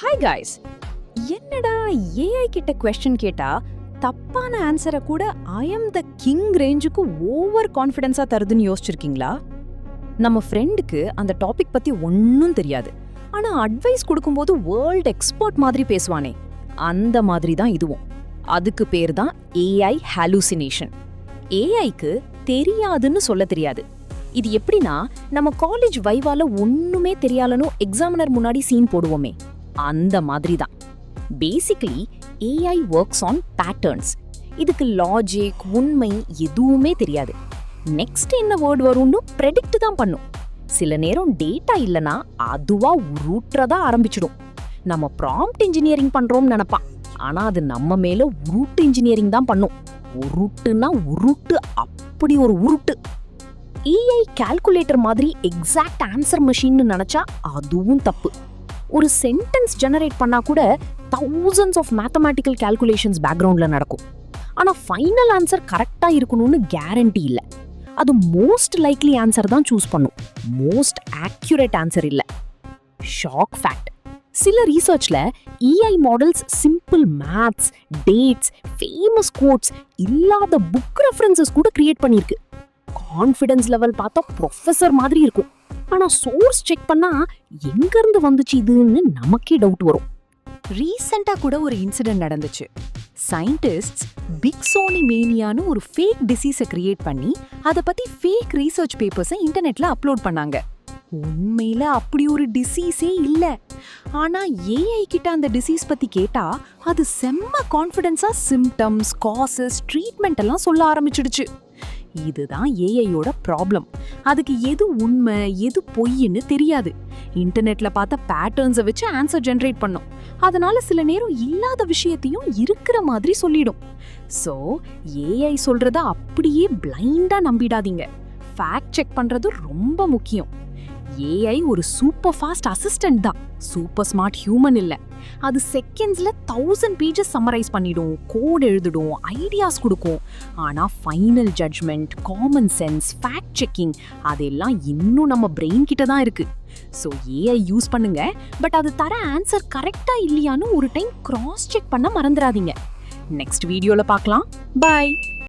Hi guys, என்னடா AI கிட்ட question கேட்டா தப்பான ஆன்சரை கூட ஐ அம் த கிங் ரேஞ்சுக்கு ஓவர் கான்ஃபிடென்ஸா தருதுன்னு யோசிச்சிருக்கீங்களா? நம்ம ஃப்ரெண்டுக்கு அந்த டாபிக் பத்தி ஒன்னும் தெரியாது, ஆனா அட்வைஸ் கொடுக்கும்போது வேர்ல்ட் எக்ஸ்பர்ட் மாதிரி பேசுவானே, அந்த மாதிரி தான் இதுவும். அதுக்கு பேர் தான் ஏஐ ஹாலுசினேஷன். ஏஐக்கு தெரியாதுன்னு சொல்ல தெரியாது. இது எப்படின்னா, நம்ம காலேஜ் வைவால ஒண்ணுமே தெரியாலன்னு எக்ஸாமினர் முன்னாடி சீன் போடுவோமே, அந்த மாதிரி தான். Basically AI works on patterns. இதுக்கு லாஜிக், உண்மை எதுவுமே தெரியாது. நெக்ஸ்ட் என்ன வேர்ட் வரும்னு ப்ரெடிக்ட் தான் பண்ணும். சில நேரம் டேட்டா இல்லனா அதுவா உருட்டுறதா ஆரம்பிச்சிடும். நம்ம ப்ராம்ப்ட் இன்ஜினியரிங் பண்றோம்னு நினைப்பான், ஆனா அது நம்ம மேல உருட்டு இன்ஜினியரிங் தான் பண்ணும். உருட்டுனா உருட்டு, அப்படி ஒரு உருட்டு. ஏஐ கால்குலேட்டர் மாதிரி எக்ஸாக்ட் ஆன்சர் மெஷின்னு நினைச்சா அதுவும் தப்பு. ஒரு சென்டென்ஸ் ஜெனரேட் பண்ணா கூட thousands ஆஃப் மேத்தமேட்டிக்கல் கால்குலேஷன்ஸ் பேக்ரவுண்ட்ல நடக்கும். ஆனா ஃபைனல் ஆன்சர் கரெக்டா இருக்கணும்னு கேரண்டி இல்ல. அது மோஸ்ட் லைக்லி ஆன்சர் தான் சூஸ் பண்ணும், மோஸ்ட் ஆக்யூரேட் ஆன்சர் இல்ல. ஷாக் ஃபேக்ட், சில ரீசர்ச்ல AI models simple maths, dates, famous quotes இல்லாத புக் ரெஃபரன்சஸ் கூட கிரியேட் பண்ணிருக்கு. கான்ஃபிடன்ஸ் லெவல் பார்த்தா ப்ரொஃபசர் மாதிரி இருக்கும், ஆனா சோர்ஸ் செக் பண்ணா எங்க இருந்து வந்துச்சு இதுன்னு நமக்கே டவுட் வரும். ரீசெண்டா கூட ஒரு இன்சிடென்ட் நடந்துச்சு. சயின்டிஸ்ட்ஸ் பிக் சோனி மேனியான்னு ஒரு ஃபேக் டிசீஸை கிரியேட் பண்ணி அதை பத்தி ஃபேக் ரீசர்ச் பேப்பர்ஸை இன்டர்நெட்ல அப்லோட் பண்ணாங்க. உண்மையில அப்படி ஒரு டிசீஸே இல்ல. ஆனா ஏஐ கிட்ட அந்த டிசீஸ் பத்தி கேட்டா அது செம்ம கான்ஃபிடென்ஸா சிம்டம்ஸ், காசஸ், ட்ரீட்மெண்ட் எல்லாம் சொல்ல ஆரம்பிச்சிடுச்சு. இதுதான் ஏஐயோட ப்ராப்ளம். அதுக்கு எது உண்மை எது பொய்ன்னு தெரியாது. இன்டர்நெட்ல பார்த்த பேட்டர்ன்ஸை வச்சு ஆன்சர் ஜெனரேட் பண்ணும். அதனால சில நேரம் இல்லாத விஷயத்தையும் இருக்கிற மாதிரி சொல்லிடும். சோ ஏஐ சொல்றத அப்படியே பிளைண்டா நம்பிடாதீங்க. ஃபேக்ட் செக் பண்றது ரொம்ப முக்கியம். ஏஐ ஒரு சூப்பர் ஃபாஸ்ட் அசிஸ்டன்ட் தான், சூப்பர் ஸ்மார்ட் ஹியூமன் இல்ல. அது செகண்ட்ஸ்ல 1000 பேஜஸ் சம்மரைஸ் பண்ணிடும், கோட் எழுதிடும், ஐடியாஸ் கொடுக்கும். ஆனா final judgement, common sense, fact checking அதெல்லாம் இன்னும் நம்ம பிரெயின் கிட்ட தான் இருக்கு. சோ ஏஐ யூஸ் பண்ணுங்க, பட் அது தர ஆன்சர் கரெக்டா இல்லையான்னு ஒரு டைம் கிராஸ் செக் பண்ண மறந்துடாதீங்க. நெக்ஸ்ட் வீடியோல பார்க்கலாம். பை.